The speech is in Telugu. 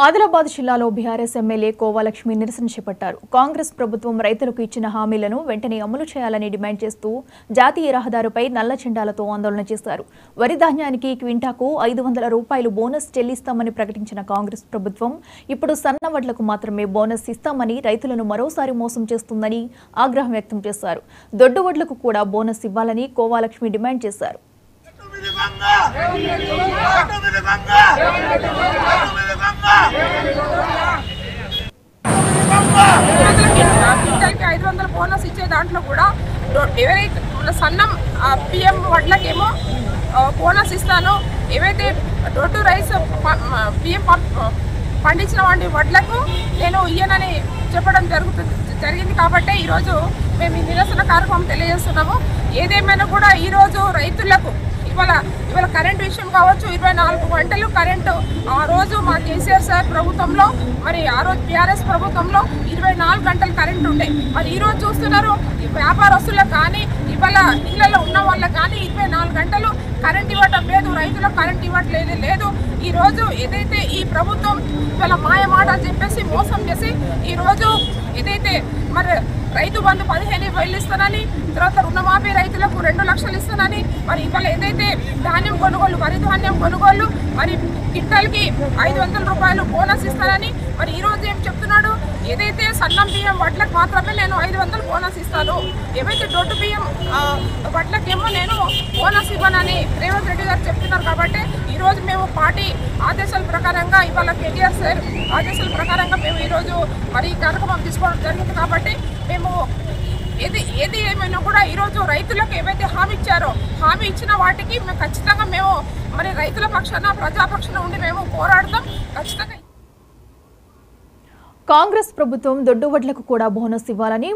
ఆదిలాబాద్ జిల్లాలో బీఆర్ఎస్ ఎమ్మెల్యే కోవాలక్ష్మి నిరసన చేపట్టారు. కాంగ్రెస్ ప్రభుత్వం రైతులకు ఇచ్చిన హామీలను వెంటనే అమలు చేయాలని డిమాండ్ చేస్తూ జాతీయ రహదారిపై నల్ల జెండాలతో ఆందోళన చేశారు. వరి ధాన్యానికి క్వింటాకు 500 రూపాయలు బోనస్ చెల్లిస్తామని ప్రకటించిన కాంగ్రెస్ ప్రభుత్వం ఇప్పుడు సన్న వడ్లకు మాత్రమే బోనస్ ఇస్తామని రైతులను మరోసారి మోసం చేస్తుందని ఆగ్రహం వ్యక్తం చేశారు. దొడ్డు వడ్లకు కూడా బోనస్ ఇవ్వాలని కోవాలక్ష్మి డిమాండ్ చేశారు. క్వింటాల్కి 500 బోనస్ ఇచ్చే దాంట్లో కూడా ఎవరైతే సన్నం పిఎం వడ్లకేమో బోనస్ ఇస్తానో, ఏవైతే డొట్టు రైస్ పిఎం పండించిన వాటి వడ్లకు నేను ఇయ్యనని చెప్పడం జరిగింది. కాబట్టి ఈరోజు మేము ఈ నిరసన కార్యక్రమం తెలియజేస్తున్నాము. ఏదేమైనా కూడా ఈరోజు రైతులకు ఇవాళ కరెంటు విషయం కావచ్చు, 24 గంటలు కరెంటు ఆ రోజు మా కేసీఆర్ సార్ ప్రభుత్వంలో, మరి ఆ రోజు బీఆర్ఎస్ ప్రభుత్వంలో 24 గంటలు కరెంటు ఉండే. మరి ఈరోజు చూస్తున్నారు వ్యాపారస్తులకు కానీ ఇవాళ ఇళ్లలో ఉన్న వాళ్ళకి కానీ 24 గంటలు కరెంట్ ఇవ్వటం లేదు, రైతులకు కరెంట్ ఇవ్వట్లేదు లేదు. ఈరోజు ఏదైతే ఈ ప్రభుత్వం ఇవాళ మాయ మాటలు చెప్పేసి మోసం చేసి ఈరోజు ఏదైతే మరి రైతు బంధు 15,000 ఇస్తానని, తర్వాత రుణమాఫీ రైతులకు 2 లక్షలు ఇస్తానని, మరి ఇవాళ ఏదైతే ధాన్యం కొనుగోలు వరి ధాన్యం కొనుగోలు మరి క్వింటాల్కి 500 రూపాయలు బోనస్ ఇస్తానని, మరి ఈరోజు ఏం చెప్తున్నాడు, ఏదైతే సన్నం బియ్యం వడ్లకు మాత్రమే నేను 500 బోనస్ ఇస్తాను, ఏవైతే దొడ్డు బియ్యం వడ్లకేమో నేను బోనస్ ఇవ్వనని రేవంత్ రెడ్డి గారు చెప్తున్నారు. కాబట్టి ఈరోజు మేము పార్టీ ఆదేశాల ప్రకారంగా ఇవాళ కేటీఆర్ సార్ ఆదేశాల ప్రకారంగా మేము ఈరోజు మరి ఈ కార్యక్రమం తీసుకోవడం జరిగింది. కాబట్టి మేము ఏది ఏమైనా కూడా ఈరోజు రైతులకు ఏవైతే హామీ ఇచ్చారో హామీ ఇచ్చిన వాటికి మేము ఖచ్చితంగా మేము మరి రైతుల పక్షాన ప్రజాపక్షాన ఉండి మేము పోరాడతాం ఖచ్చితంగా. కాంగ్రెస్ ప్రభుత్వం దొడ్డు వడ్లకు కూడా బోనస్ ఇవ్వాలని